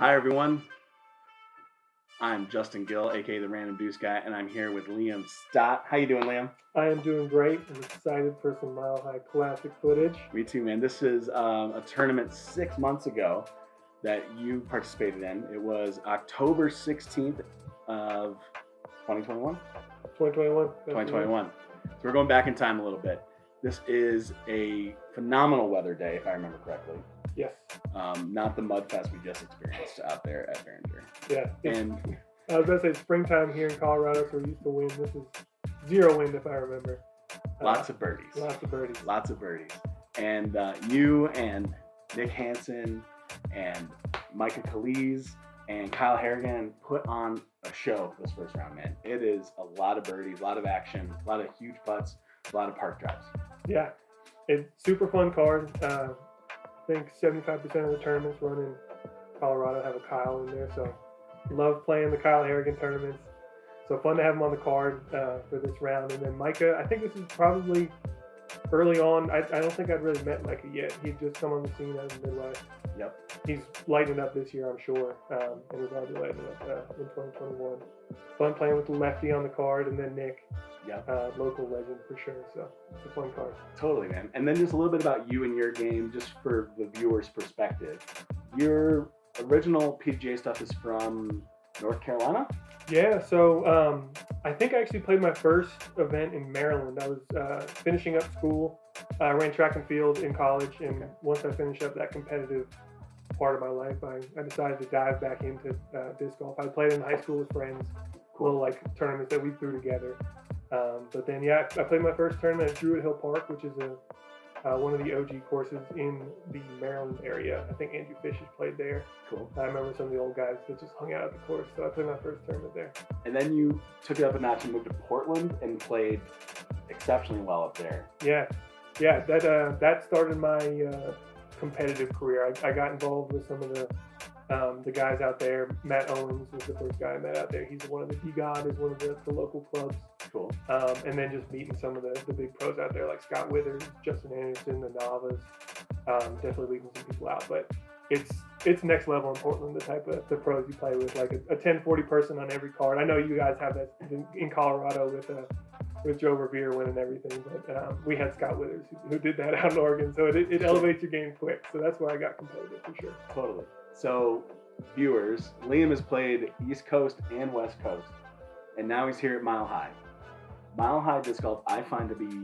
Hi everyone, I'm Justin Gill, aka the Random Deuce Guy, and I'm here with Liam Stott. How you doing, Liam? I am doing great. I'm excited for some Mile High Classic footage. Me too, man. This is a tournament 6 months ago that you participated in. It was October 16th of 2021? 2021. 2021. So we're going back in time a little bit. This is a phenomenal weather day, if I remember correctly. Yes. Not the mud fest we just experienced out there at Fehringer. Yeah. And I was going to say springtime here in Colorado, so we're used to wind. This is zero wind, if I remember. Lots of birdies. Lots of birdies. Lots of birdies. And you and Nick Hanson and Micah Callies and Kyle Harrigan put on a show this first round, man. It is a lot of birdies, a lot of action, a lot of huge putts, a lot of park drives. Yeah. It's super fun card. I think 75% of the tournaments run in Colorado have a Kyle in there, so love playing the Kyle Harrigan tournaments. So fun to have him on the card for this round. And then Micah, I think this is probably early on. I don't think I'd really met Micah yet. He'd just come on the scene out of the Midwest. Yep. He's lighting up this year, I'm sure, and he's already lighting up in 2021. Fun playing with the lefty on the card, and then Nick. Yep. Local legend for sure, so it's a fun card. Totally, man. And then just a little bit about you and your game, just for the viewer's perspective. Your original PGA stuff is from North Carolina? Yeah, so I think I actually played my first event in Maryland. I was finishing up school. I ran track and field in college, and once I finished up that competitive part of my life, I decided to dive back into disc golf. I played in high school with friends, little like tournaments that we threw together. But then, yeah, I played my first tournament at Druid Hill Park, which is one of the OG courses in the Maryland area. I think Andrew Fish has played there. Cool. I remember some of the old guys that just hung out at the course, so I played my first tournament there. And then you took it up a notch and moved to Portland and played exceptionally well up there. Yeah, that started my competitive career. I got involved with some of the guys out there. Matt Owens was the first guy I met out there. He's one of the D-God is one of the local clubs. Cool. And then just meeting some of the big pros out there like Scott Withers, Justin Anderson, the Navas. Definitely leaving some people out, but it's next level in Portland. The type of the pros you play with, like a 1040 person on every card. I know you guys have that in Colorado with Joe Revere winning everything, but we had Scott Withers who did that out in Oregon, so it elevates your game quick. So that's why I got competitive for sure. Totally. So, viewers, Liam has played East Coast and West Coast, and now he's here at Mile High. Mile High disc golf I find to be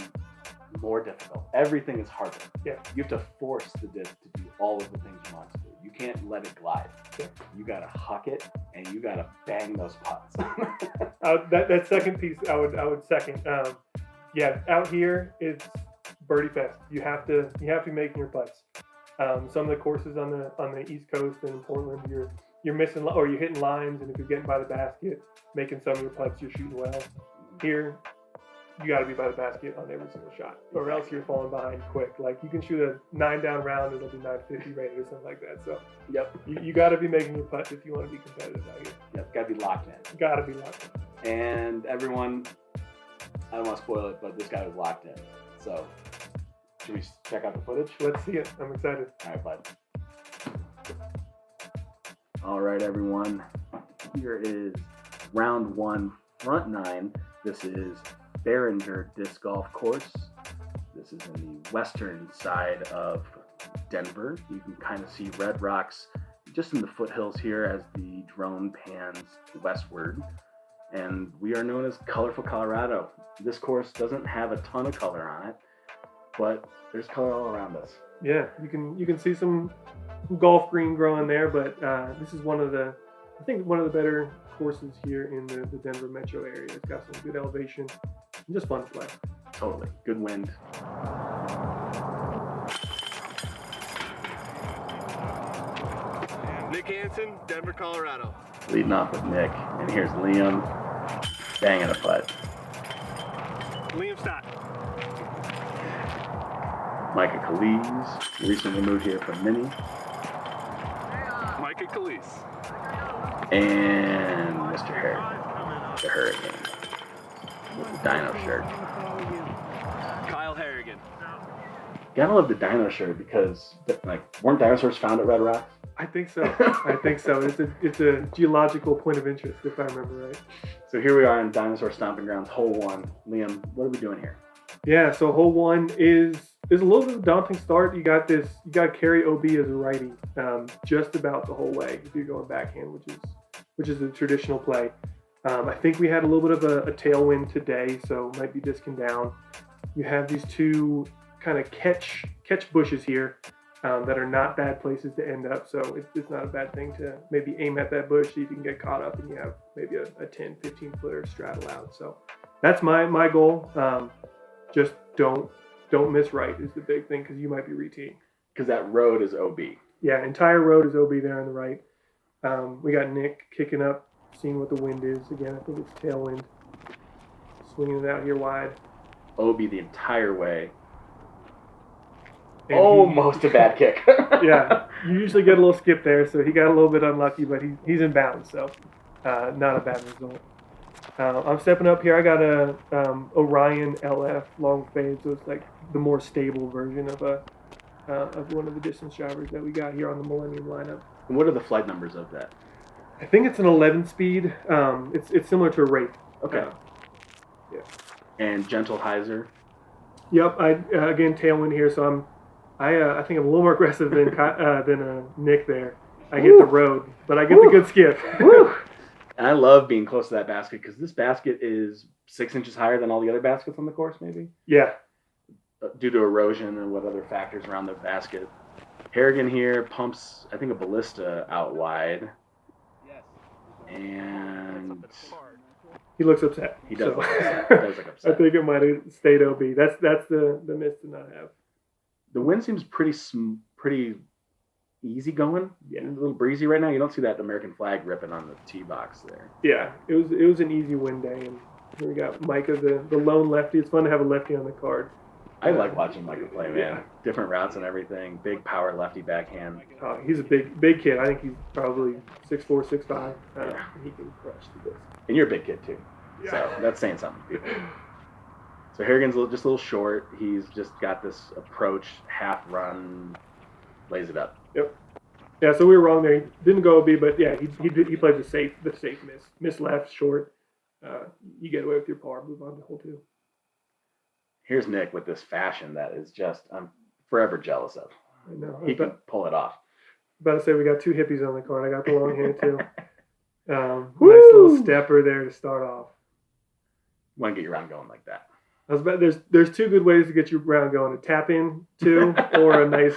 more difficult. Everything is harder. Yeah. You have to force the disc to do all of the things you want to do. You can't let it glide. Yeah. You gotta huck it, and you gotta bang those putts. That second piece I would second. Out here it's birdie fest. You have to be making your putts. Some of the courses on the East Coast and in Portland, you're missing or you're hitting lines, and if you're getting by the basket, making some of your putts, you're shooting well. Here, you got to be by the basket on every single shot, or else you're falling behind quick. Like you can shoot a 9-down round, it'll be 950 rated or something like that. So, yep, you got to be making your putts if you want to be competitive out here. Yep, got to be locked in. Got to be locked in. And everyone, I don't want to spoil it, but this guy was locked in. So. Should we check out the footage? Let's see it. I'm excited. All right, bud. All right, everyone. Here is round one, front nine. This is Fehringer Disc Golf Course. This is in the western side of Denver. You can kind of see red rocks just in the foothills here as the drone pans westward. And we are known as Colorful Colorado. This course doesn't have a ton of color on it, but there's color all around us. Yeah, you can see some golf green growing there, but this is one of the better courses here in the Denver metro area. It's got some good elevation and just fun to play. Totally. Good wind. Nick Hanson, Denver, Colorado. Leading off with Nick, and here's Liam banging a putt. Liam Stott. Micah Callies, recently moved here from Mini. Micah Callies. And Mr. Harrigan, the Hurricane, with the Dino shirt. Kyle Harrigan. Gotta love the Dino shirt because, weren't dinosaurs found at Red Rocks? I think so. It's a geological point of interest, if I remember right. So here we are in Dinosaur Stomping Grounds, hole 1. Liam, what are we doing here? Yeah, so hole 1 is a little bit of a daunting start. You got to carry OB as a righty, just about the whole way if you're going backhand, which is a traditional play. I think we had a little bit of a tailwind today, so might be disking down. You have these two kind of catch bushes here that are not bad places to end up, so it's not a bad thing to maybe aim at that bush, see if you can get caught up and you have maybe a 10, 15 footer straddle out. So that's my goal. Just don't miss right is the big thing, because you might be re-teeing. Because that road is OB. Yeah, entire road is OB there on the right. We got Nick kicking up, seeing what the wind is. Again, I think it's tailwind. Swinging it out here wide. OB the entire way. And Almost a bad kick. Yeah, you usually get a little skip there, so he got a little bit unlucky, but he's in bounds, so not a bad result. I'm stepping up here. I got a Orion LF long fade, so it's like the more stable version of one of the distance drivers that we got here on the Millennium lineup. And what are the flight numbers of that? I think it's an 11 speed. It's similar to a Wraith. Okay. Yeah. And gentle hyzer. Yep. Again tailwind here, so I think I'm a little more aggressive than Nick there. I get the road, but I get the good skip. And I love being close to that basket, because this basket is 6 inches higher than all the other baskets on the course, maybe? Yeah. Due to erosion and what other factors around the basket. Harrigan here pumps, I think, a ballista out wide. And he looks upset. He does. So. Look upset. He does look upset. I think it might have stayed OB. That's the miss to not have. The wind seems pretty easy going. Yeah. A little breezy right now. You don't see that American flag ripping on the tee box there. Yeah, it was an easy wind day, and here we got Micah, the lone lefty. It's fun to have a lefty on the card. I like watching Micah play, man. Yeah. Different routes and everything. Big power lefty backhand. He's a big kid. I think he's probably 6'4", 6'5". He can crush the disc. And you're a big kid too. Yeah. So that's saying something to people. So Harrigan's just a little short. He's just got this approach, half run, lays it up. Yep. Yeah, so we were wrong there. He didn't go OB, but yeah, he played the safe miss. Miss left, short. You get away with your par, move on to hole 2. Here's Nick with this fashion that is just, I'm forever jealous of. I know. He can pull it off. About to say we got 2 hippies on the card. I got the long hand too. Nice little stepper there to start off. You want to get your round going like that. There's 2 good ways to get your round going: a tap in 2 or a nice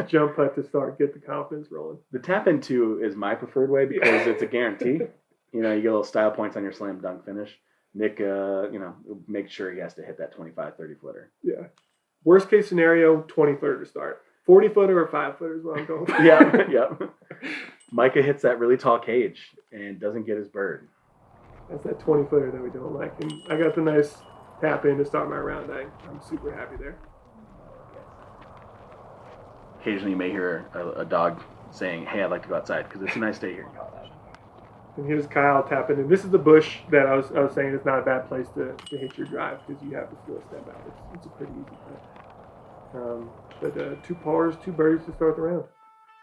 jump putt to start, get the confidence rolling. The tap in 2 is my preferred way because it's a guarantee. You get little style points on your slam dunk finish. Nick, make sure he has to hit that 25, 30 footer. Yeah. Worst case scenario, 20 footer to start. 40 footer or 5 footer is what I'm going for. Yeah. Micah hits that really tall cage and doesn't get his bird. That's that 20 footer that we don't like. And I got the nice tap in to start my round. I'm super happy there. Occasionally you may hear a dog saying, "Hey, I'd like to go outside," because it's a nice day here in Colorado. And here's Kyle tapping in. This is the bush that I was saying it's not a bad place to hit your drive, because you have to still step out. It's a pretty easy putt. But 2 pars, 2 birdies to start the round.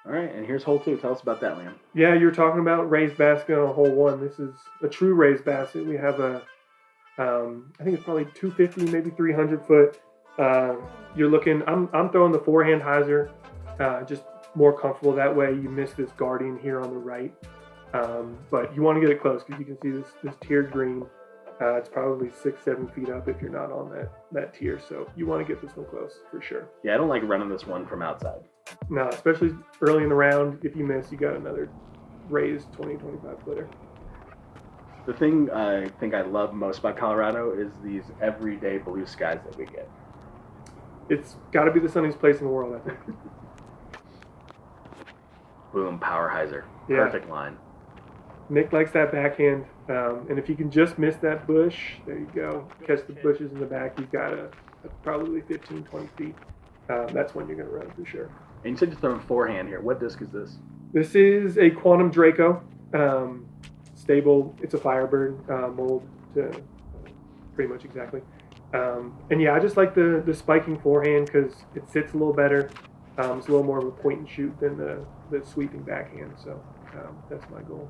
All right, and here's hole 2. Tell us about that, Liam. Yeah, you were talking about raised basket on hole 1. This is a true raised basket. We have I think it's probably 250, maybe 300 foot. You're looking. I'm throwing the forehand hyzer, just more comfortable that way. You miss this guardian here on the right, but you want to get it close because you can see this tiered green. It's probably 6-7 feet up if you're not on that tier. So you want to get this one close for sure. Yeah, I don't like running this one from outside. No, especially early in the round. If you miss, you got another raised 20-25 footer. The thing I think I love most about Colorado is these everyday blue skies that we get. It's got to be the sunniest place in the world, I think. Boom, power hyzer. Yeah. Perfect line. Nick likes that backhand, and if you can just miss that bush, there you go. Catch the bushes in the back. He's got probably 15, 20 feet. That's when you're going to run for sure. And you said you're throwing forehand here. What disc is this? This is a Quantum Draco. Stable. It's a Firebird mold, pretty much exactly. And yeah, I just like the spiking forehand because it sits a little better. It's a little more of a point and shoot than the sweeping backhand. So that's my goal.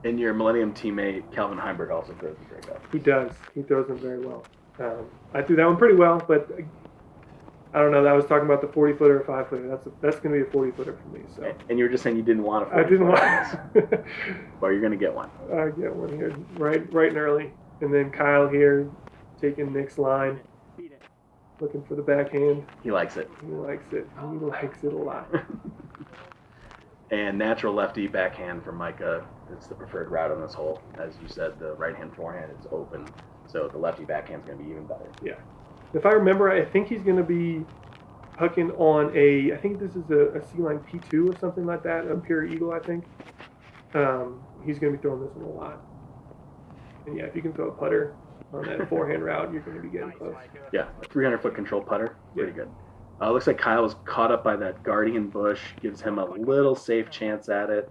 And your Millennium teammate, Calvin Heimberg, also throws the breakout. He does. He throws them very well. I threw that one pretty well, but I don't know. I was talking about the 40-footer or 5-footer. That's going to be a 40-footer for me. So. And you were just saying you didn't want a 40-footer. I didn't want. Well, you're going to get one. I get one here, right and early. And then Kyle here, taking Nick's line, looking for the backhand. He likes it. He likes it. He likes it a lot. And natural lefty backhand for Micah. It's the preferred route on this hole. As you said, the right-hand forehand is open, so the lefty backhand is going to be even better. Yeah. If I remember, I think he's going to be hucking on I think this is a C-line P2 or something like that, Imperial Eagle, I think. He's going to be throwing this one a lot. And yeah, if you can throw a putter on that forehand route, you're going to be getting close. Yeah, a 300-foot control putter, pretty good. Looks like Kyle was caught up by that guardian bush, gives him a little safe chance at it.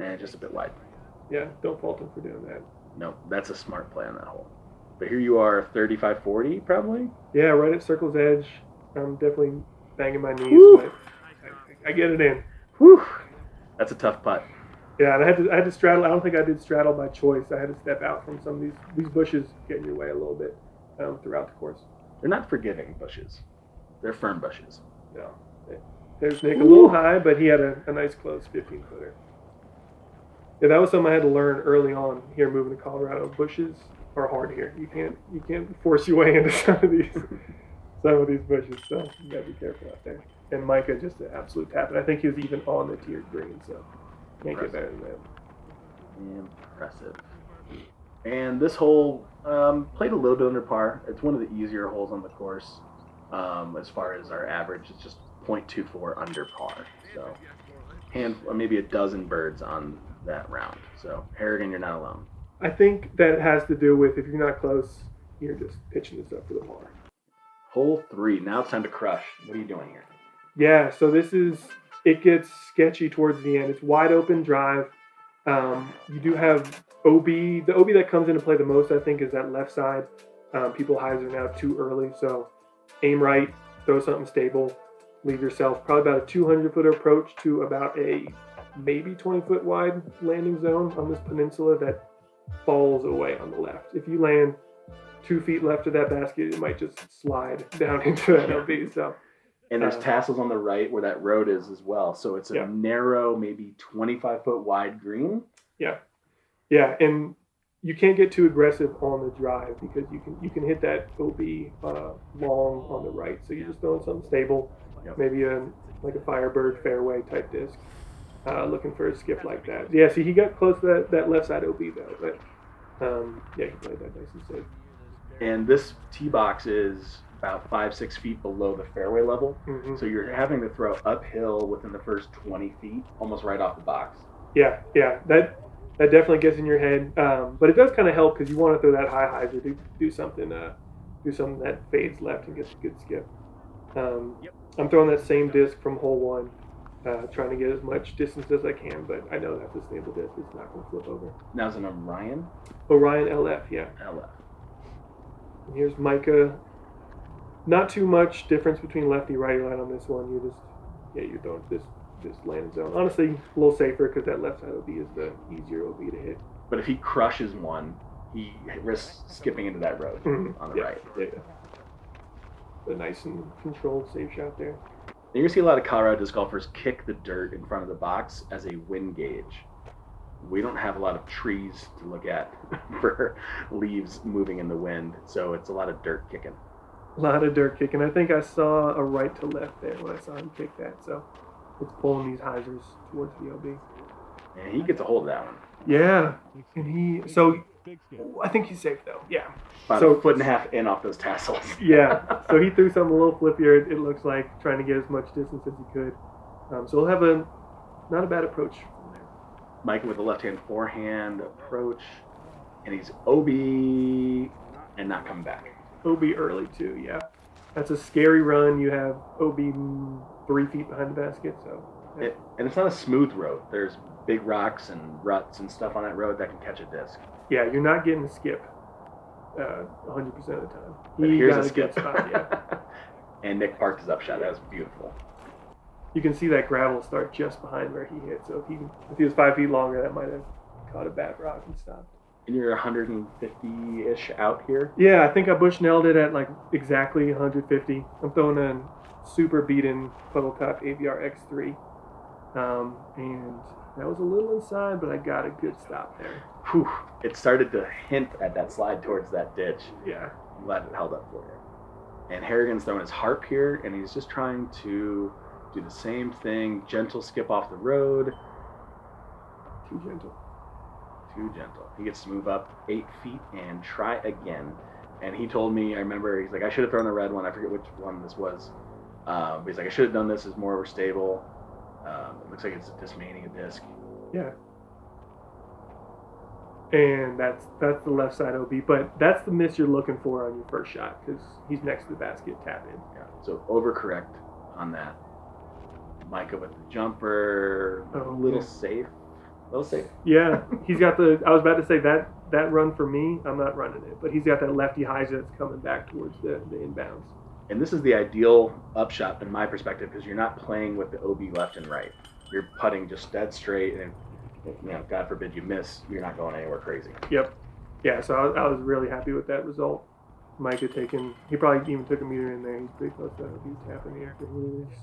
And just a bit wide. Yeah, don't fault him for doing that. No, that's a smart play on that hole. But here you are, 35-40 probably? Yeah, right at circle's edge. I'm definitely banging my knees, Woo. but I get it in. Whew. That's a tough putt. Yeah, and I had to straddle. I don't think I did straddle by choice. I had to step out from some of these bushes get in your way a little bit throughout the course. They're not forgiving bushes. They're firm bushes. No. There's Nick a little high, but he had a nice close 15-footer. Yeah, that was something I had to learn early on here moving to Colorado. Bushes are hard here. You can't force your way into some of these bushes, so you gotta be careful out there. And Micah just an absolute tap, and I think he was even on the tiered green, so can't get better than that. Impressive. And this hole played a little bit under par. It's one of the easier holes on the course. As far as our average, it's just 0.24 under par. So maybe a dozen birds on that round. So Harrigan, you're not alone. I think that has to do with if you're not close, you're just pitching this up for the par. Hole 3. Now it's time to crush. What are you doing here? Yeah, so it gets sketchy towards the end. It's wide open drive. You do have OB. The OB that comes into play the most, I think, is that left side. People hyzer now too early, so aim right, throw something stable, leave yourself probably about a 200-footer approach to about a maybe 20-foot wide landing zone on this peninsula that falls away on the left. If you land 2 feet left of that basket, it might just slide down into that LB. So. And there's tassels on the right where that road is as well. So it's a narrow, maybe 25-foot wide green. Yeah. Yeah, and you can't get too aggressive on the drive because you can hit that OB long on the right. So you're just throwing something stable, maybe like a Firebird fairway type disc, looking for a skip like that. Yeah, see, he got close to that left side OB though, but he played that nice and safe. And this tee box is about 5-6 feet below the fairway level. Mm-hmm. So you're having to throw uphill within the first 20 feet, almost right off the box. Yeah, that definitely gets in your head. But it does kind of help because you want to throw that high hyzer to do something that fades left and gets a good skip. I'm throwing that same disc from hole 1, trying to get as much distance as I can, but I know that's a stable disc. It's not going to flip over. Now it's an Orion? Orion LF, yeah. LF. And here's Micah. Not too much difference between lefty righty line on this one. You're throwing this landing zone. Honestly, a little safer because that left side OB is the easier OB to hit. But if he crushes one, he risks skipping into that road on the right. Yeah. A nice and controlled safe shot there. You're going to see a lot of Colorado disc golfers kick the dirt in front of the box as a wind gauge. We don't have a lot of trees to look at for leaves moving in the wind, so it's a lot of dirt kicking. A lot of dirt kicking. I think I saw a right to left there when I saw him kick that, so it's pulling these hyzers towards the OB. And he gets a hold of that one. Yeah, and so I think he's safe though. Yeah. About a foot and a half in off those tassels. Yeah. So he threw something a little flippier. It looks like trying to get as much distance as he could. So we'll have not a bad approach from there. Micah with the left-hand forehand approach, and he's OB and not coming back. OB early too. Yeah. That's a scary run. You have OB 3 feet behind the basket. So. Yeah. And it's not a smooth road. There's big rocks and ruts and stuff on that road that can catch a disc. Yeah, you're not getting a skip 100% of the time. But here's a skip. Spot, yeah. And Nick parked his upshot. That was beautiful. you can see that gravel start just behind where he hit. So if he was 5 feet longer, that might have caught a bad rock and stopped. And you're 150-ish out here? Yeah, I think I bushnelled it at like exactly 150. I'm throwing a super beaten puddle top AVR X3. And that was a little inside, but I got a good stop there. Whew. It started to hint at that slide towards that ditch. Yeah. I'm glad it held up for you. And Harrigan's throwing his harp here, and he's just trying to do the same thing. Gentle skip off the road. Too gentle. Too gentle. He gets to move up 8 feet and try again. And he told me, I remember, he's like, I should have thrown the red one. I forget which one this was. But he's like, I should have done this as more stable. It looks like it's dismantling a disc. Yeah. And that's the left side OB, but that's the miss you're looking for on your first shot because he's next to the basket, tap in. Yeah. So overcorrect on that. Micah with the jumper, a little safe. A little safe. Yeah, he's got I was about to say that run for me, I'm not running it, but he's got that lefty hyzer that's coming back towards the inbounds. And this is the ideal upshot in my perspective because you're not playing with the OB left and right. You're putting just dead straight, and God forbid you miss, you're not going anywhere crazy. Yep. Yeah, so I was really happy with that result. Micah he probably even took a meter in there. He's pretty close to that. He's tapping the air for his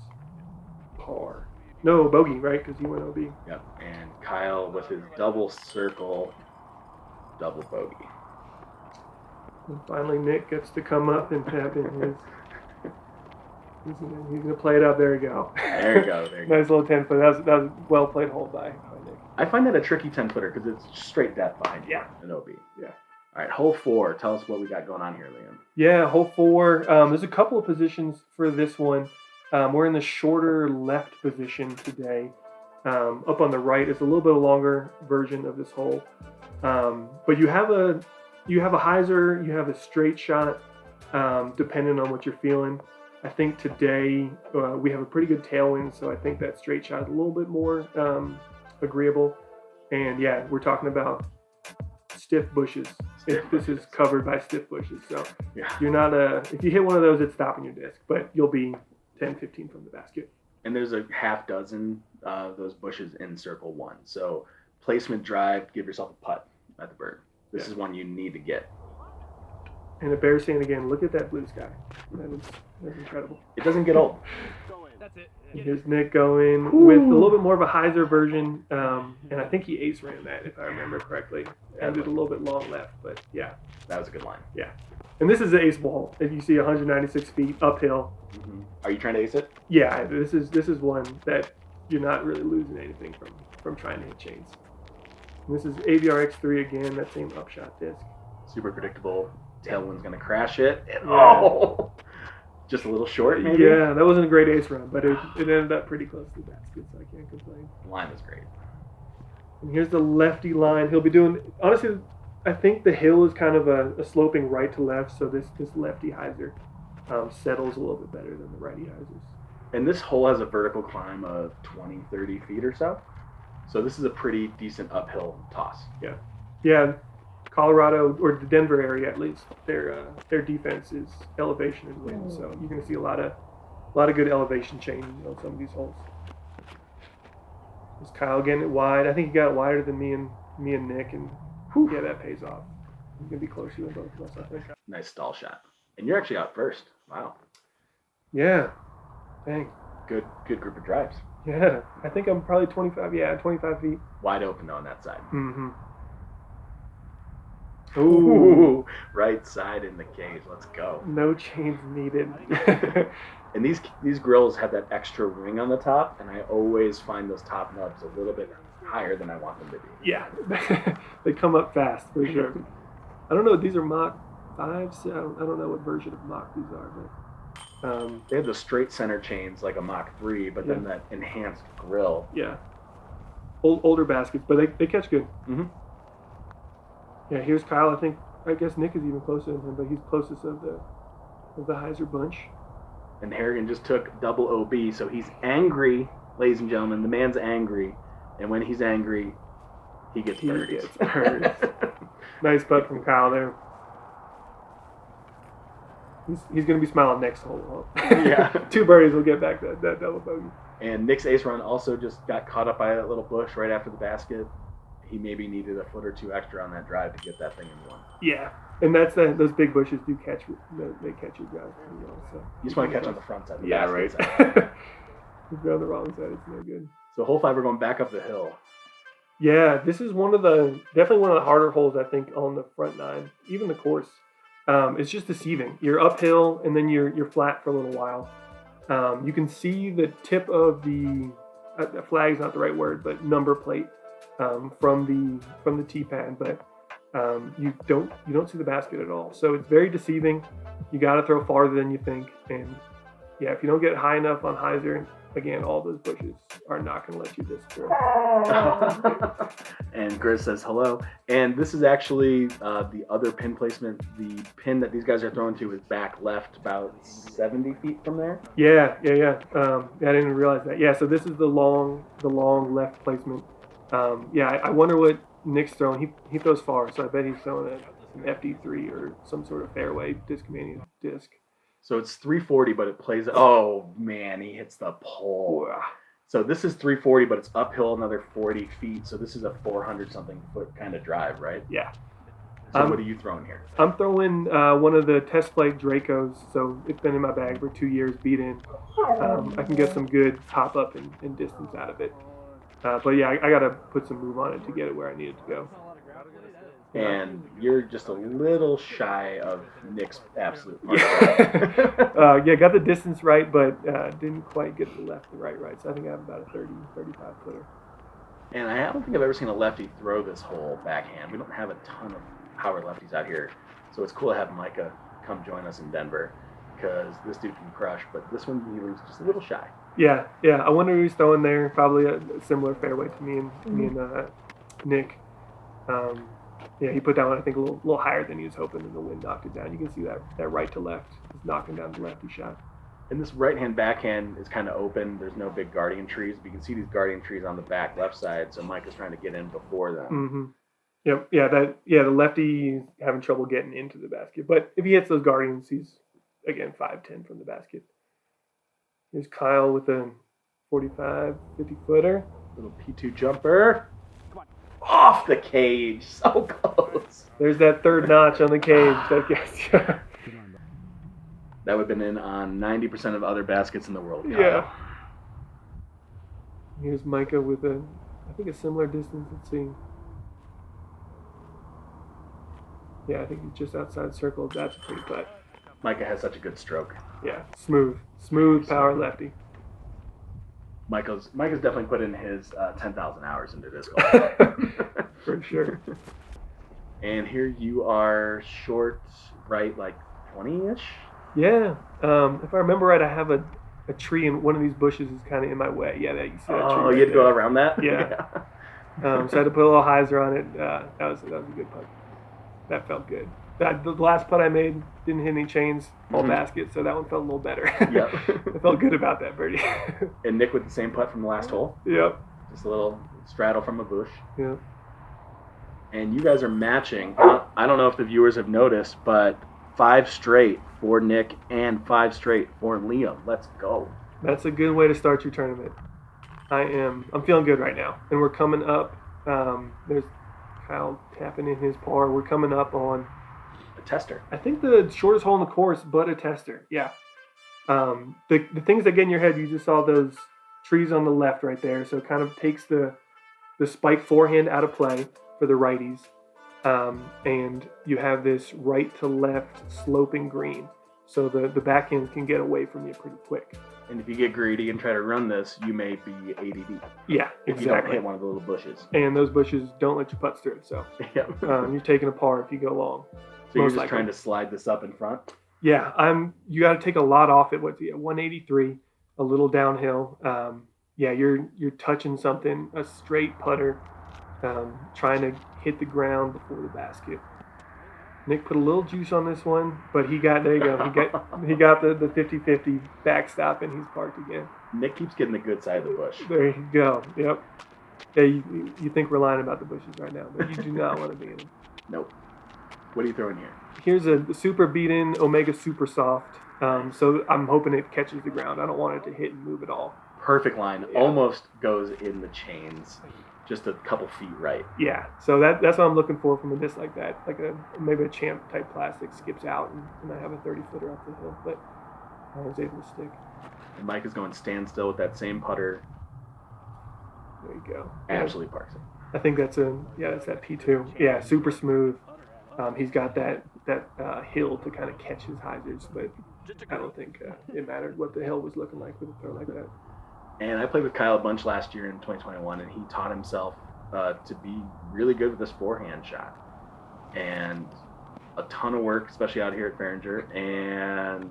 par. No, bogey, right? Because he went OB. Yep. And Kyle with his double circle, double bogey. And finally, Nick gets to come up and tap in his. He's gonna play it up. There you go. There you go. Nice little 10-foot. That was well played hole by Nick. I find that a tricky 10-footer because it's straight depth behind you. Yeah. An OB. Yeah. All right, hole 4. Tell us what we got going on here, Liam. Yeah, hole 4. There's a couple of positions for this one. We're in the shorter left position today. Up on the right is a little bit longer version of this hole. But you have a hyzer, you have a straight shot, depending on what you're feeling. I think today we have a pretty good tailwind, so I think that straight shot is a little bit more agreeable. And yeah, we're talking about stiff bushes. This is covered by stiff bushes, so yeah. You're not if you hit one of those, it's stopping your disc, but you'll be 10, 15 from the basket. And there's a half dozen of those bushes in circle 1. So placement drive, give yourself a putt at the bird. This is one you need to get. And the bear stand again. Look at that blue sky. That's incredible. It doesn't get old. That's it. And here's Nick going with a little bit more of a hyzer version. And I think he ace ran that, if I remember correctly. Ended a little bit long left, but yeah. That was a good line. Yeah. And this is the ace ball. If you see 196 feet uphill. Mm-hmm. Are you trying to ace it? Yeah, this is one that you're not really losing anything from trying to hit chains. And this is AVR X3 again, that same upshot disc. Super predictable. Tailwind's going to crash it. And, Yeah. Just a little short, maybe? Yeah, that wasn't a great ace run, but it ended up pretty close to the basket, so I can't complain. The line was great. And here's the lefty line. He'll be doing, honestly, I think the hill is kind of a sloping right to left, so this lefty hyzer settles a little bit better than the righty hyzers. And this hole has a vertical climb of 20, 30 feet or so. So this is a pretty decent uphill toss. Yeah, Colorado, or the Denver area at least, their defense is elevation and wind, so you're going to see a lot of good elevation change on some of these holes. Is Kyle getting it wide? I think he got it wider than me and Nick, and yeah, that pays off. He's going to be closer than both of us, I think. Nice stall shot. And you're actually out first. Wow. Yeah. Dang. Good group of drives. Yeah. I think I'm probably 25 feet. Wide open though on that side. Mm-hmm. Ooh. Right side in the cage. Let's go. No chains needed. And these grills have that extra ring on the top, and I always find those top nubs a little bit higher than I want them to be. Yeah. They come up fast, for sure. I don't know. These are Mach 5s. I don't know what version of Mach these are, but they have the straight center chains like a Mach 3, but then that enhanced grill. Yeah. Older baskets, but they catch good. Mm-hmm. Yeah, here's Kyle. I guess Nick is even closer than him, but he's closest of the hyzer bunch. And Harrigan just took double OB, so he's angry, ladies and gentlemen. The man's angry, and when he's angry, he gets birdies. Nice putt from Kyle there. He's going to be smiling next hole. Yeah. 2 birdies will get back that double bogey. And Nick's ace run also just got caught up by that little bush right after the basket. He maybe needed a foot or 2 extra on that drive to get that thing in one. Yeah, and that's those big bushes do catch. They catch your drive pretty well. So You just want to catch on the front side. The yeah, basket right. side. If you're on the wrong side, it's no good. So hole 5, we're going back up the hill. Yeah, this is definitely one of the harder holes, I think, on the front 9, even the course. It's just deceiving. You're uphill, and then you're flat for a little while. You can see the tip of the flag's not the right word, but number plate from the tee pad, but you don't see the basket at all. So it's very deceiving. You got to throw farther than you think, and yeah, if you don't get high enough on hyzer, again, all those bushes are not going to let you disc through. And Grizz says hello. And this is actually the other pin placement. The pin that these guys are throwing to is back left about 70 feet from there. Yeah. I didn't realize that. Yeah, so this is the long left placement. I wonder what Nick's throwing. He throws far, so I bet he's throwing an FD3 or some sort of fairway Discmania disc. So it's 340, but it plays. Oh man, he hits the pole. So this is 340, but it's uphill another 40 feet. So this is a 400-something foot kind of drive, right? Yeah. So what are you throwing here? I'm throwing one of the test flight Dracos. So it's been in my bag for 2 years, beat in. I can get some good pop up and distance out of it. But yeah, I got to put some move on it to get it where I need it to go. And you're just a little shy of Nick's absolute mark. Got the distance right, but didn't quite get the left to right. So I think I have about a 30, 35 footer. And I don't think I've ever seen a lefty throw this hole backhand. We don't have a ton of power lefties out here. So it's cool to have Micah come join us in Denver because this dude can crush, but this one he was just a little shy. Yeah. I wonder who's throwing there. Probably a similar fairway to me and Nick. Yeah, he put that one, I think, a little higher than he was hoping, and the wind knocked it down. You can see that right to left is knocking down the lefty shot. And this right-hand backhand is kind of open. There's no big guardian trees, but you can see these guardian trees on the back left side, so Mike is trying to get in before them. Mm-hmm. Yep. Yeah, the lefty having trouble getting into the basket. But if he hits those guardians, he's, again, 5'10" from the basket. Here's Kyle with a 45, 50-footer. Little P2 jumper. Off the cage, so close. There's that third notch on the cage that gets you. That would have been in on 90% of other baskets in the world. Kyle. Yeah. Here's Micah with I think a similar distance. Let's see. Yeah, I think he's just outside circle. That's a pretty putt. Micah has such a good stroke. Yeah, smooth power lefty. Micah's definitely put in his 10,000 hours into this golf. For sure. And here you are short right, like 20-ish? Yeah. If I remember right, I have a tree, and one of these bushes is kind of in my way. Yeah, you see that tree. Oh, you had to go around that? Yeah. So I had to put a little hyzer on it. That was a good putt. That felt good. The last putt I made didn't hit any chains, all basket, so that one felt a little better. Yep. I felt good about that birdie. And Nick with the same putt from the last hole. Yep. Just a little straddle from a bush. Yep. And you guys are matching. I don't know if the viewers have noticed, but 5 straight for Nick and 5 straight for Liam. Let's go. That's a good way to start your tournament. I'm feeling good right now. And we're coming up. There's Kyle tapping in his par. We're coming up on Tester. I think the shortest hole in the course, but a tester. Yeah. The things that get in your head, you just saw those trees on the left right there. So it kind of takes the spike forehand out of play for the righties. And you have this right to left sloping green. So the backhand can get away from you pretty quick. And if you get greedy and try to run this, you may be ADD. Yeah, if you don't hit one of the little bushes. And those bushes don't let you putt through. So yeah. You're taking a par if you go long. So you're just trying to slide this up in front? Yeah, you got to take a lot off at 183, a little downhill. You're touching something, a straight putter, trying to hit the ground before the basket. Nick put a little juice on this one, but there you go. He got the 50-50 backstop, and he's parked again. Nick keeps getting the good side of the bush. There you go. Yep. Hey, you think we're lying about the bushes right now, but you do not want to be in them. Nope. What are you throwing here? Here's a super beaten Omega Super Soft. So I'm hoping it catches the ground. I don't want it to hit and move at all. Perfect line. Yeah. Almost goes in the chains. Just a couple feet right. Yeah, so that's what I'm looking for from a disc like that. Like maybe a champ type plastic skips out and I have a 30-footer up the hill, but I was able to stick. And Micah's going standstill with that same putter. There you go. Absolutely parks it. I think that's that P2. Yeah, super smooth. He's got that hill to kind of catch his hyzers, but I don't think it mattered what the hill was looking like with a throw like that. And I played with Kyle a bunch last year in 2021, and he taught himself to be really good with this forehand shot. And a ton of work, especially out here at Fehringer. And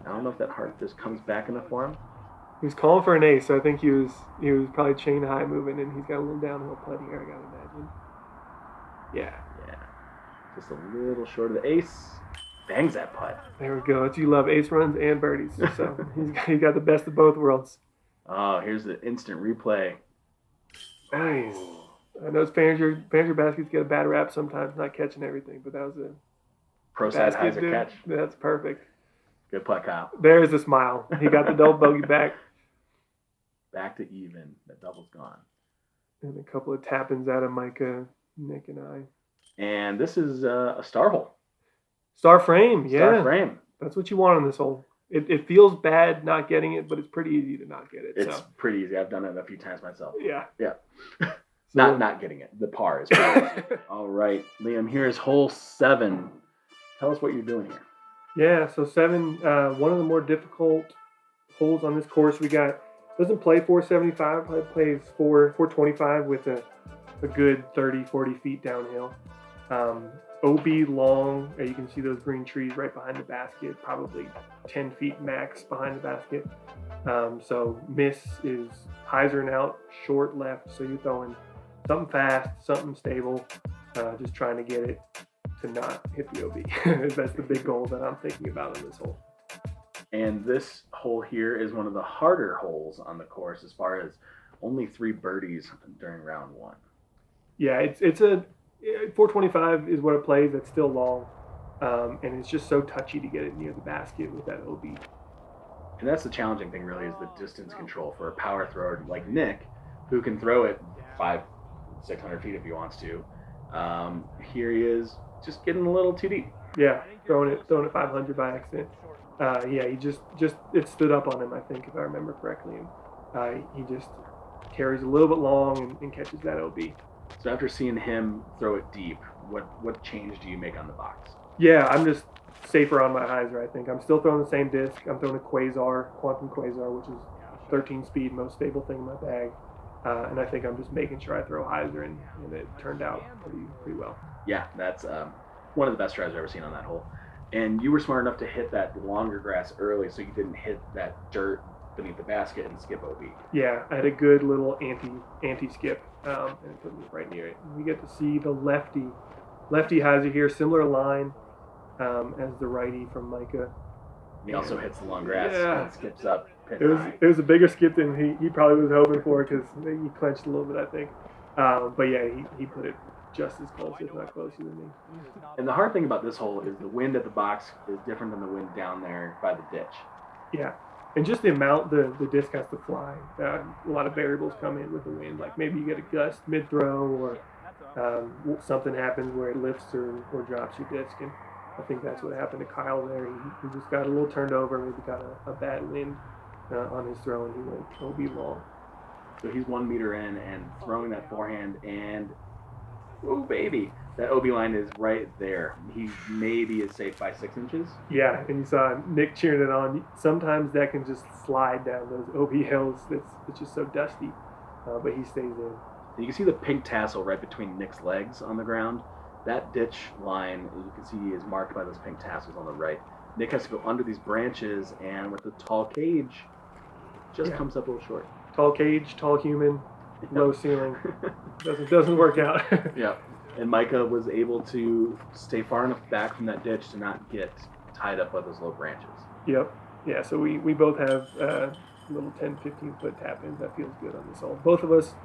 I don't know if that heart just comes back into form. He was calling for an ace, so I think he was probably chain high moving, and he's got a little downhill putt here, I gotta imagine. Yeah. Just a little short of the ace. Bangs that putt. There we go. You love ace runs and birdies. So he's got the best of both worlds. Oh, here's the instant replay. Nice. I know Fehringer baskets get a bad rap sometimes, not catching everything, but that was a Pro side hyzer catch. That's perfect. Good putt, Kyle. There's a smile. He got the double bogey back. Back to even. That double's gone. And a couple of tap-ins out of Micah, Nick, and I. And this is a star hole. Star frame, yeah. Star frame. That's what you want on this hole. It feels bad not getting it, but it's pretty easy to not get it. It's pretty easy. I've done it a few times myself. Yeah. Not getting it. The par is pretty easy. All right, Liam, here's hole 7. Tell us what you're doing here. Yeah, so 7, one of the more difficult holes on this course. Doesn't play 475, plays 425 with a good 30, 40 feet downhill. OB long, you can see those green trees right behind the basket, probably 10 feet max behind the basket. So miss is hyzering out, short left, so you're throwing something fast, something stable, just trying to get it to not hit the OB. That's the big goal that I'm thinking about on this hole. And this hole here is one of the harder holes on the course as far as only 3 birdies during round 1. Yeah, it's a 425 is what it plays. That's still long, and it's just so touchy to get it near the basket with that OB. And that's the challenging thing, really, is the distance control for a power thrower like Nick, who can throw it 500-600 feet if he wants to. Here he is, just getting a little too deep. Yeah, throwing it 500 by accident. He just it stood up on him, I think, if I remember correctly. And he just carries a little bit long and catches that OB. So after seeing him throw it deep, what change do you make on the box? Yeah, I'm just safer on my hyzer, I think. I'm still throwing the same disc. I'm throwing a Quantum Quasar, which is 13 speed, most stable thing in my bag. And I think I'm just making sure I throw hyzer, and it turned out pretty well. Yeah, that's one of the best drives I've ever seen on that hole. And you were smart enough to hit that longer grass early, so you didn't hit that dirt beneath the basket and skip OB. Yeah, I had a good little anti-skip, and it put me right near it. And we get to see the lefty hyzer here, similar line as the righty from Micah. He also hits the long grass and skips up. It was a bigger skip than he probably was hoping for, because he clenched a little bit, I think. But yeah, he put it just as close, if not closer than me. And the hard thing about this hole is the wind at the box is different than the wind down there by the ditch. Yeah, and just the amount the disc has to fly. A lot of variables come in with the wind. Like maybe you get a gust mid-throw, or something happens where it lifts or drops your disc. And I think that's what happened to Kyle there. He just got a little turned over, maybe got a bad wind on his throw, and he went OB long. So he's 1 meter in and throwing that forehand, and oh baby, that OB line is right there. He maybe is safe by 6 inches. Yeah, and you saw Nick cheering it on. Sometimes that can just slide down those OB hills. It's just so dusty, but he stays in. You can see the pink tassel right between Nick's legs on the ground. That ditch line, you can see, is marked by those pink tassels on the right. Nick has to go under these branches, and with the tall cage, just comes up a little short. Tall cage, tall human, low ceiling. Doesn't work out. Yeah. And Micah was able to stay far enough back from that ditch to not get tied up by those low branches. Yep. Yeah, so we both have little 10, 15-foot tap-ins. That feels good on this hole. Both of us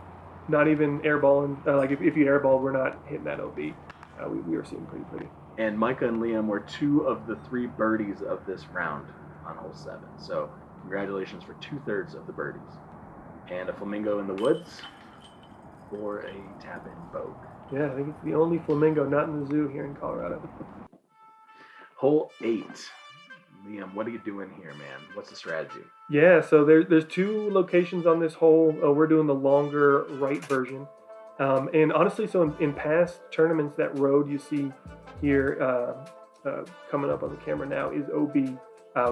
not even airballing. If you airball, we're not hitting that OB. We were seeing pretty. And Micah and Liam were 2 of the 3 birdies of this round on hole 7. So congratulations for 2/3 of the birdies. And a flamingo in the woods for a tap-in boat. Yeah, I think it's the only flamingo not in the zoo here in Colorado. Hole 8. Liam, what are you doing here, man? What's the strategy? Yeah, so there's 2 locations on this hole. We're doing the longer right version. And honestly, so in past tournaments, that road you see here coming up on the camera now is OB,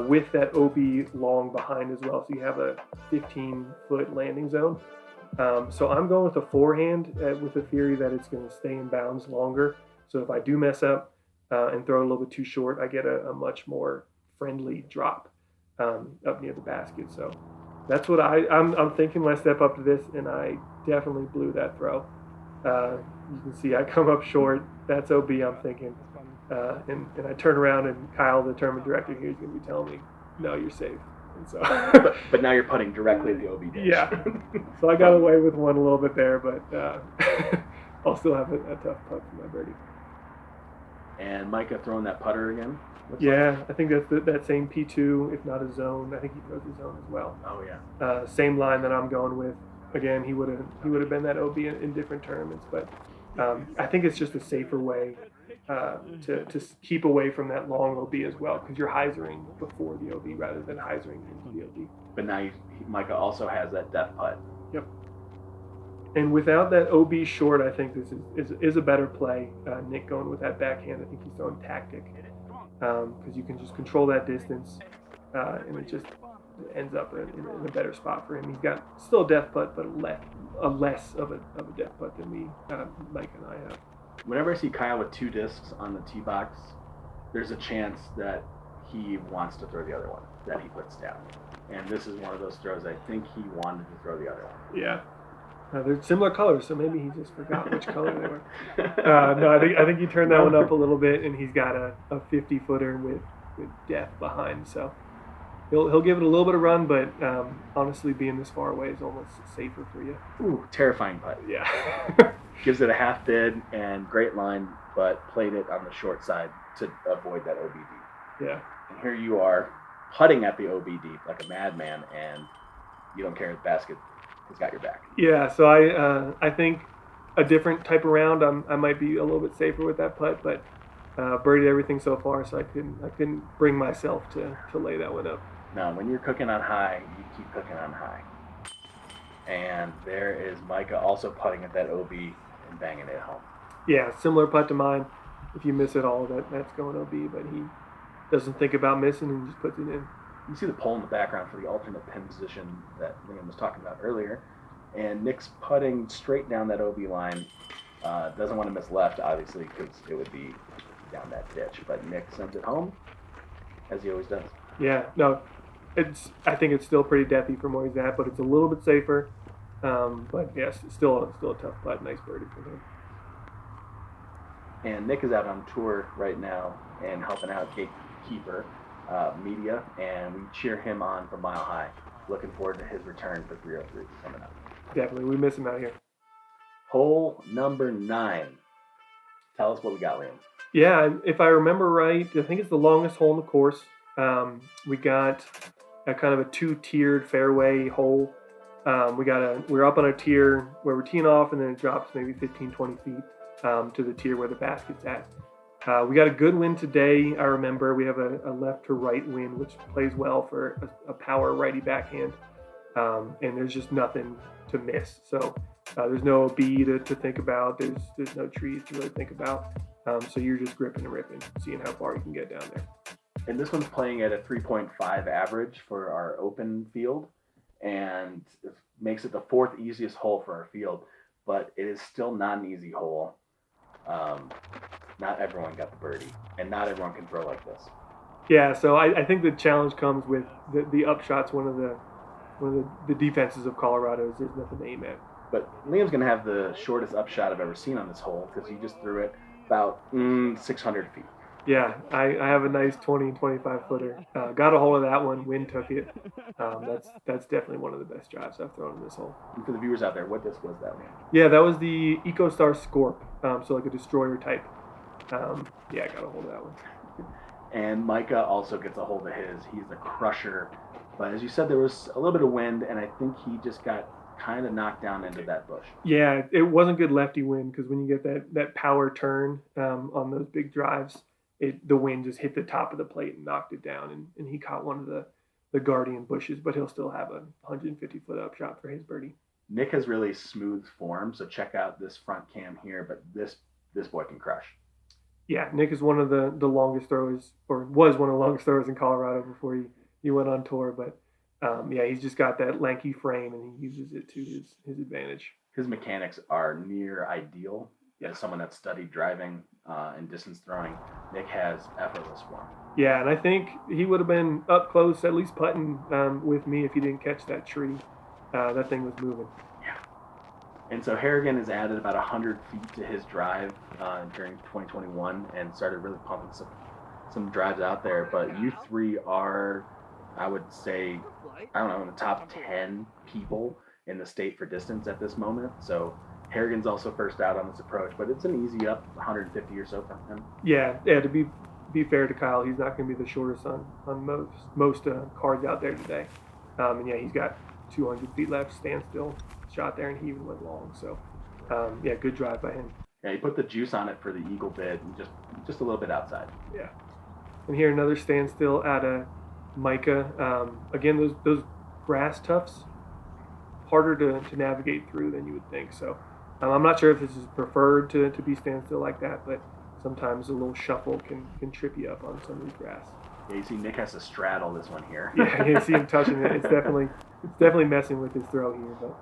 with that OB long behind as well. So you have a 15-foot landing zone. So I'm going with a forehand with the theory that it's going to stay in bounds longer. So if I do mess up and throw it a little bit too short, I get a much more friendly drop up near the basket. So that's what I'm thinking when I step up to this, and I definitely blew that throw. You can see I come up short. That's OB, I'm thinking. And I turn around, and Kyle, the tournament director here, is going to be telling me, no, you're safe. And so, but now you're putting directly at the OB ditch. Yeah. So I got away with one a little bit there, but I'll still have a tough putt for my birdie. And Micah throwing that putter again? Yeah, I think that's that same P2, if not a zone. I think he throws a zone as well. Oh, yeah. Same line that I'm going with. Again, he would have been that OB in different tournaments, but I think it's just a safer way to keep away from that long OB as well, because you're hyzering before the OB rather than hyzering into the OB. But now Micah also has that death putt. Yep. And without that OB short, I think this is a better play. Nick going with that backhand, I think he's throwing tactic, because you can just control that distance, and it just ends up in a better spot for him. He's got still a death putt, but less of a death putt than me, Mike and I have. Whenever I see Kyle with 2 discs on the tee box, there's a chance that he wants to throw the other one that he puts down. And this is one of those throws I think he wanted to throw the other one. Yeah. They're similar colors, so maybe he just forgot which color they were. No, I think he turned that one up a little bit, and he's got a 50-footer with death behind. So he'll give it a little bit of run, but honestly, being this far away is almost safer for you. Ooh, terrifying putt. Yeah. Gives it a half bid and great line, but played it on the short side to avoid that OB deep. Yeah. And here you are putting at the OB deep like a madman, and you don't care if the basket has got your back. Yeah, so I think a different type of round, I might be a little bit safer with that putt, but birdied everything so far, so I couldn't bring myself to lay that one up. Now, when you're cooking on high, you keep cooking on high. And there is Micah also putting at that OB and banging it home. Yeah, similar putt to mine. If you miss it all, that's going OB, but he doesn't think about missing and just puts it in. You see the pole in the background for the alternate pin position that Liam was talking about earlier. And Nick's putting straight down that OB line. Doesn't want to miss left, obviously, because it would be down that ditch. But Nick sends it home, as he always does. Yeah, no, I think it's still pretty deathy from where he's at, but it's a little bit safer. But yes, still a tough putt. Nice birdie for him. And Nick is out on tour right now and helping out gatekeeper media, and we cheer him on from Mile High. Looking forward to his return for 303 coming up. Definitely, we miss him out here. Hole number 9. Tell us what we got, Liam. Yeah, if I remember right, I think it's the longest hole in the course. We got a kind of a 2-tiered fairway hole. We're up on a tier where we're teeing off, and then it drops maybe 15, 20 feet to the tier where the basket's at. We got a good wind today. I remember we have a left to right wind, which plays well for a power righty backhand. And there's just nothing to miss. So there's no B to think about. There's no trees to really think about. So you're just gripping and ripping, seeing how far you can get down there. And this one's playing at a 3.5 average for our open field, and it makes it the 4th easiest hole for our field, but it is still not an easy hole. Not everyone got the birdie, and not everyone can throw like this. Yeah, so I think the challenge comes with the upshots. One of the defenses of Colorado is there's nothing to aim at. But Liam's going to have the shortest upshot I've ever seen on this hole, because he just threw it about 600 feet. Yeah, I have a nice 20 and 25 footer. Got a hold of that one. Wind took it. That's definitely one of the best drives I've thrown in this hole. And for the viewers out there, what disc was that, man? Yeah, that was the EcoStar Scorp, so like a destroyer type. Yeah, I got a hold of that one. And Micah also gets a hold of his. He's the crusher. But as you said, there was a little bit of wind, and I think he just got kind of knocked down into that bush. Yeah, it wasn't good lefty wind because when you get that power turn on those big drives, the wind just hit the top of the plate and knocked it down, and he caught one of the guardian bushes, but he'll still have a 150-foot upshot for his birdie. Nick has really smooth form, so check out this front cam here, but this boy can crush. Yeah, Nick is one of the longest throwers, or was one of the longest throwers in Colorado before he went on tour, but yeah, he's just got that lanky frame, and he uses it to his advantage. His mechanics are near ideal. As someone that's studied driving and distance throwing, Nick has effortless form. Yeah, and I think he would have been up close, at least putting with me if he didn't catch that tree. That thing was moving. Yeah. And so Harrigan has added about 100 feet to his drive during 2021 and started really pumping some drives out there. But you three are, I would say, I don't know, in the top 10 people in the state for distance at this moment. So Harrigan's also first out on this approach, but it's an easy up, 150 or so from him. Yeah. To be fair to Kyle, he's not going to be the shortest on most cards out there today. And yeah, he's got 200 feet left, standstill shot there, and he even went long. So yeah, good drive by him. Yeah, he put the juice on it for the eagle bid, and just a little bit outside. Yeah. And here another standstill out of Micah. Again, those grass tufts, harder to navigate through than you would think. So I'm not sure if this is preferred to be standstill like that, but sometimes a little shuffle can trip you up on some of these grass. Yeah, you see Nick has to straddle this one here. Yeah, you see him touching it. It's definitely messing with his throw here, but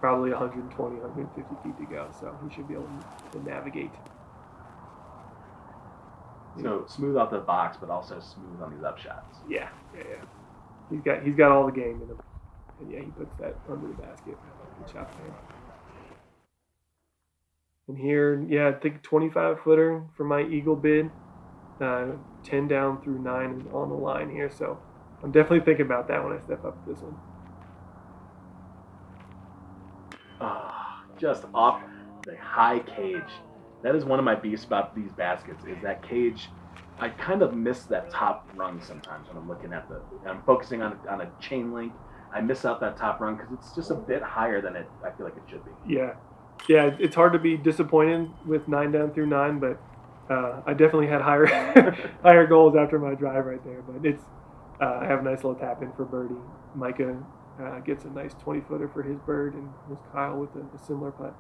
probably 120, 150 feet to go, so he should be able to navigate. So smooth out the box, but also smooth on these upshots. Yeah. He's got all the game in him, and yeah, he puts that under the basket. Good shot for him. And here, yeah, I think 25-footer for my eagle bid. 10 down through 9 on the line here, so I'm definitely thinking about that when I step up to this one. Just off the high cage. That is one of my beefs about these baskets, is that cage. I kind of miss that top rung sometimes when I'm looking at I'm focusing on a chain link. I miss out that top rung because it's just a bit higher than I feel like it should be. Yeah, it's hard to be disappointed with 9 down through 9, but I definitely had higher goals after my drive right there. But I have a nice little tap in for birdie. Micah gets a nice 20-footer for his bird, and there's Kyle with a similar putt.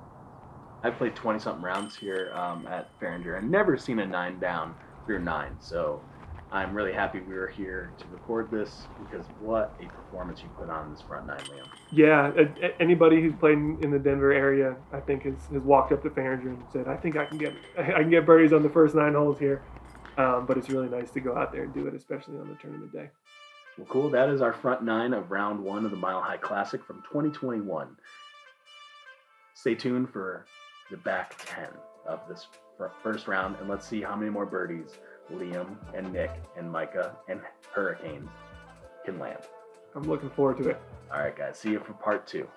I've played 20-something rounds here at Fehringer and never seen a 9 down through 9. So I'm really happy we were here to record this because what a performance you put on this front 9, Liam. Yeah, anybody who's played in the Denver area, I think, has walked up to Fehringer and said, I think I can get birdies on the first 9 holes here. But it's really nice to go out there and do it, especially on the tournament day. Well, cool. That is our front 9 of round 1 of the Mile High Classic from 2021. Stay tuned for the back 10 of this first round, and let's see how many more birdies Liam and Nick and Micah and Hurricane can land. I'm looking forward to it. All right, guys. See you for part 2.